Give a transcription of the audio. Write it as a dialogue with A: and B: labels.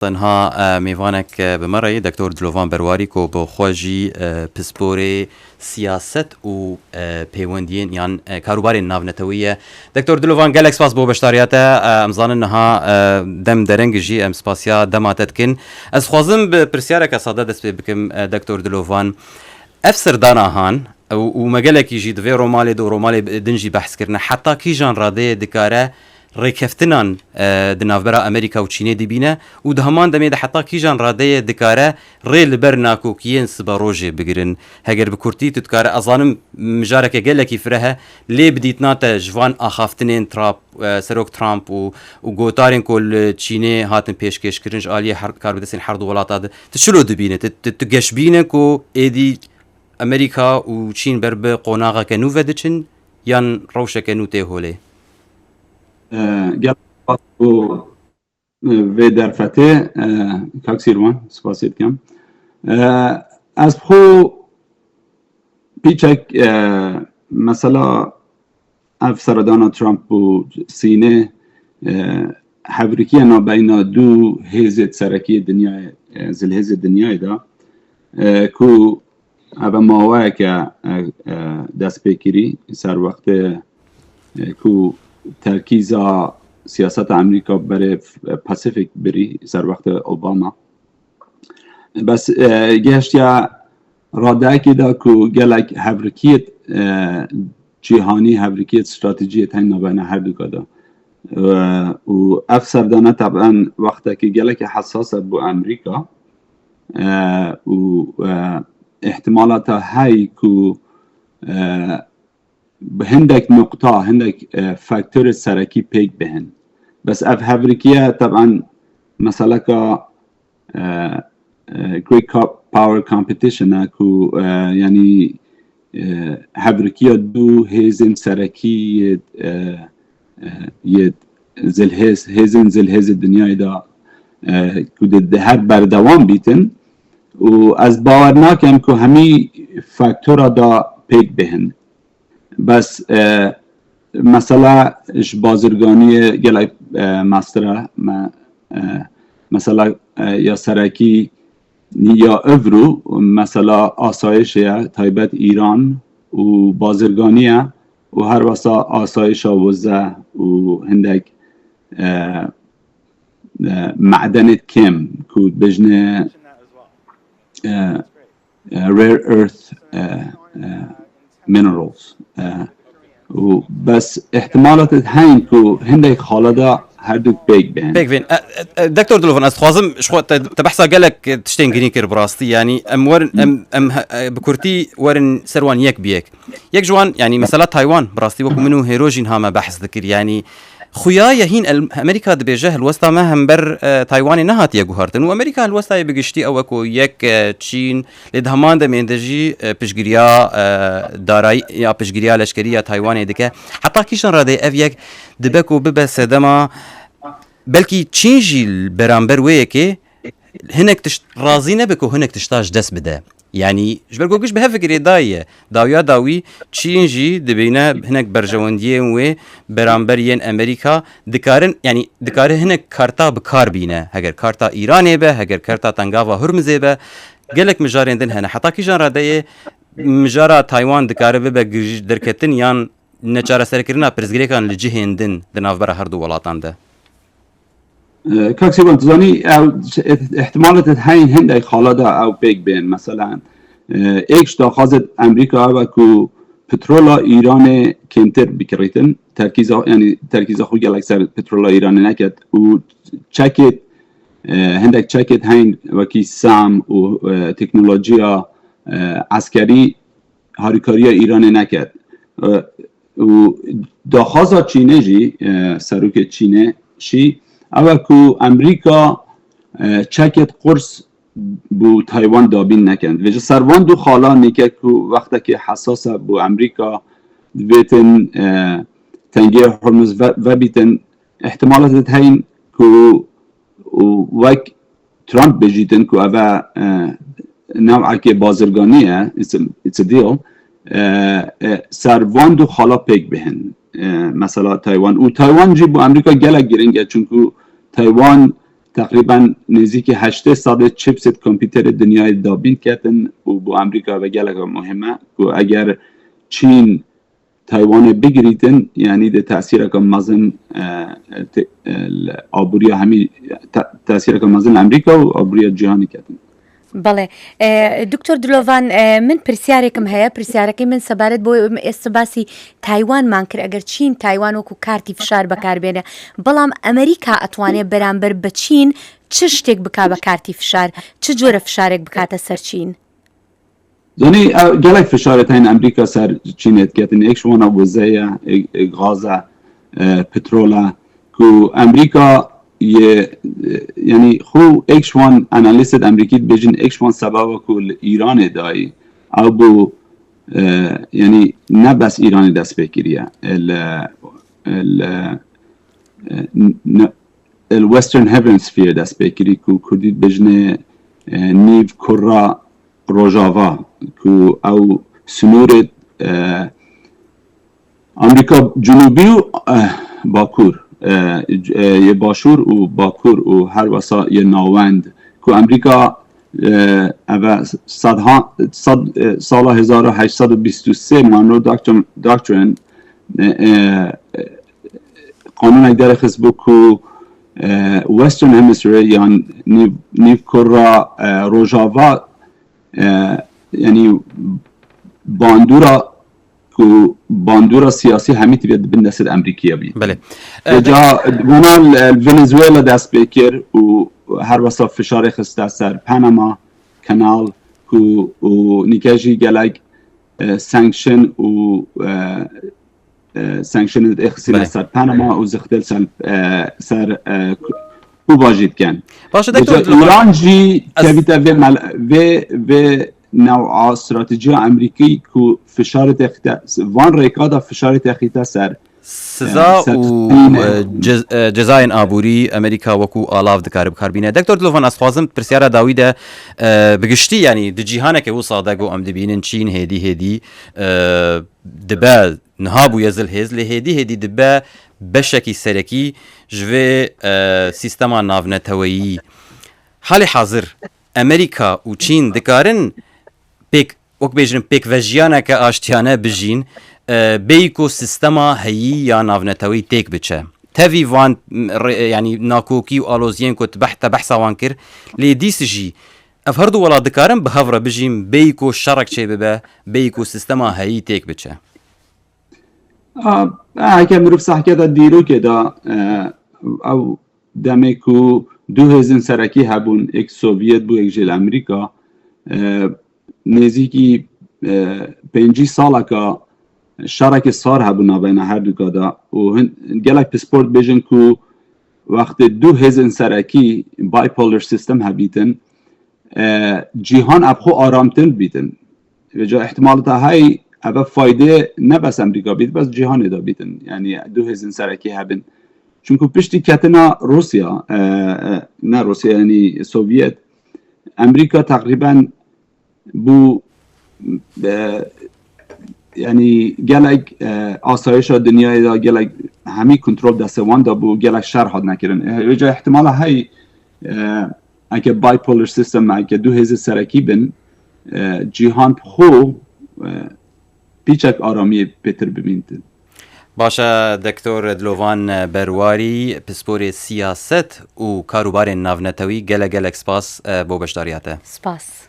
A: تنها میوانک بمرای دکتر دلوان برواری کو با خواجی پسپوری سیاست و پیوندین یان کاروبار ناونتویه دکتر دلوان گلکس پاس بو بشتاریات امزان نها دم درنگ جی ام سپاسیا دماتت کن از خوازم به پرسیاره که صادق دست بکم دکتر دلوان افسر دانا هان و مجالك يجي دفي رومالي دو رومالي دنجي بحث كرنا حتى كي جان رادي دكاره ريكفتنان دنافبرا امريكا وتشيني ديبينا ودهمان دمي حتى كي جان رادي دكاره ريل برناكو كين سباروجي بگرن هگر بكورتي تذكار اظانم مجارك قالك يفرها لي بديتنا جوان اخافتنين ترامب سروك ترامب وغوتارين كل تشيني هاتن بيشكش كرنج اليه كار بدسين حرض ولاتاد تشلو دبينه تگشبينكو ايدي امریکا و چین بر به قناغه که نو ودچن یان روشه که نو ته هوله
B: گپ و و در فته کاکسیروان سپاسید کم از خو پیچک مثلا افسردان ترامپ و سینه حبرکی انا بین دو هیزت سرکی دنیای زلهز دنیای دا کو اما ماوه که دست بکری سر وقت که ترکیز سیاست امریکا برای پاسیفیک بری سر وقت اوباما بس گشت یا راده که دا که گلک حبرکیت جهانی حبرکیت استراتژیت هنگ نبینه هر دو کده و افسردانه طبعا وقتی که گلک حساس بو امریکا و احتمالات هایی که هندک نقطه هندک فاکتور سرکی پیک بهن بس اف هفریکیه طبعا مثلا که great power competition که یعنی هفریکیه دو هیزن سرکی زلهز دنیای دا که ده هر بردوام بیتن و از باور ناکم که همی فاکتورا دا پیک بهن بس مثلا بازرگانی گلای ماسترا مثلا یا سرکی یا افرو مثلا آسایش یا تایبت ایران و بازرگانی و هر واسا آسایش وزه و هندک معدنت کم که بجنه rare earth minerals و بس احتمالات هاين كو هندك خالدا هردوك بيك
A: بين دكتور دلوفن استخوازم شو تبحثا قالك تشتين جرينكر براستي يعني ام ورن ام بكورتي ورن سروان يك بيك يك جوان يعني مثلا تايوان براستي وكو منو هيروجين هاما بحث ذكر يعني خويا يهين امريكا دبيجه الوسطى ما هم بر تايوان نهات يغهرتن وامريكا الوسطى بيجشتي او اكو يك تشين لدهمان د مندجي بشغريا داراي يا بشغريا لشكريه تايوان دك حتى كيشن رادي افيك دبكو ببس دما بلكي تشينجي البرامبر ويكي هناك رازينه بكو هناك تشتاج دس بدا يعني جبرقوش بها فكرة داويا داوي تشينجي دبينا هناك برجوانديين و برامبريين امريكا دكارن يعني دكار هناك كارتا بكار بينا هجر كارتا ايراني به هجر كارتا تنغافا هرمزي به قالك مجارين دن هنا حتى كي جان راديه مجارا تايوان دكار به دركتن يان نچاره سركرنا برزگريكان لجهندن دناف برا هر دو ولاتان ده
B: كاكسي بنتزاني احتمالات هاين هندي خالدا او بيك بين مثلا ايش دا خازت امريكا و كو بترولا ايران كنتر بكريتن تركيزه يعني تركيزه خو جالك سر بترولا ايران نكت و تشيكت هندك تشيكت هاين وكي سام و تكنولوجيا عسكري هاريكاريا ايران نكت و دا خازا چينجي سروك چينه شي اول کو امریکا چکت قرص بو تایوان دابین نکند و سروان دو خالا نیکه که وقتی که حساس بو امریکا بیتن تنگه هرمز و بیتن احتمالات هین که وک ترامپ بجیتن که اوه نوعه که بازرگانیه it's a deal سروان دو خالا پیک بهن مثلا تایوان و تایوان جی بو امریکا گلک گرنگه چون که تایوان تقریبا نزدیک 800 چیپست کامپیوتر دنیای دابین کردن و با امریکا و گلک مهمه و اگر چین تایوان بگیریدن یعنی ده تاثیر که مزن آبوریا همی تاثیر که مزن امریکا و آبوریا جهانی کردن.
C: بله دکتر دلوان من پرسیارێکم هەیە پرسیارەکەی من سەبارەت بۆ ئێستا باسی تایوانمان کرد ئەگەر چین تایوان وەکو کارتی فشار بەکاربێنێ بەڵام ئەمریکا ئەتوانێت بەرامبەر بە چین چ شتێک بک بە کارتی فشار چ جۆرە فشارێک بکاتە سەر چین
B: زنی گلک فشارت این امریکا سر چینت کردن ایک شما وزه غاز پترولا کو امریکا یعنی خو ایک شما انالیست امریکی بجن ایک شما سبب کل ایران دایی او بو یعنی نه بس ایران دست بگیریه الوسترن هیمسفیر دست بگیری کو کردید بجن نیو کرا روجاوا کو او سنور امریکا جنوبی و باکور یه باشور و باکور و هر وسا یه ناوند کو امریکا سال 1823 مانو داکترین قانون اگر خصبو کو وسترن همیسفیر یا نیو کرا روجاوا یعنی باندورا سیاسی همیتی بیاد بین دست امریکیه بید
A: بله
B: جا گونال ونزوئلا دست بکر و هر واسه فشار خسته سر پاناما کانال و نیکجی گلگ سانکشن و سانکشن اخسیل سر پاناما و زختل سر کوبا جید کن
A: باشه دکتر
B: ایران جی که و نوع استراتژی امریکی کو فشار تخته وان ریکادا فشار تخته سر
A: سزا و جزاین آبوری امریکا وکو آلاف دکار بکاربینه دکتر دلوان از خوازم پرسیارا داویده بگشتی یعنی د جیهانه که و صادق و ام دبینن چین هدی دبا نهابو یزل هز لهدی دبا بشکی سرکی جوه سیستما ناونتویی حال حاضر امریکا و چین دکارن پیک وک بیجن پیک وجیانه که آشتیانه بجین بیکو سیستما هایی یا ناونتوی تیک بچه تاوی وان یعنی ناکوکی و آلوزین کت بحثا وان کر لی دیس جی اف هردو ولا دکارن به هفره بجیم بیکو شرک چه ببه بیکو سیستما هایی تیک بچه
B: اگه مروف صحکه دا دیرو که دا او دمه کو 2000 سرکی هبون ایک سوویت بو ایک جل امریکا نزدیکی 5 ساله که شرک سار هبونا بین هر دو کادا و گلک پسپورت بیجن کو وقت 2000 سرکی بایپولر سیستم هبیتن جیهان ابخو آرامتن بیتن و جا احتمالات های ابا فایده نه بس امریکا بیت بس جیهان دا بیتن یعنی 2000 سرکی هبن چونکو پشتی کتنا روسیا نه روسیا یعنی سوویت امریکا تقریبا بو یعنی گلک آسایش دنیای دا گلک همی کنترل دست وان دا بو گلک شر حد نکرن وجه احتمال های اگه بایپولر سیستم اگه 2000 سرکی بن جیهان خو پیچک آرامی پیتر ببینید
A: باشه دکتر دلوان برواری پسپور سیاست و کاروبار ناونتوی گلک سپاس بو بشداریاته
C: سپاس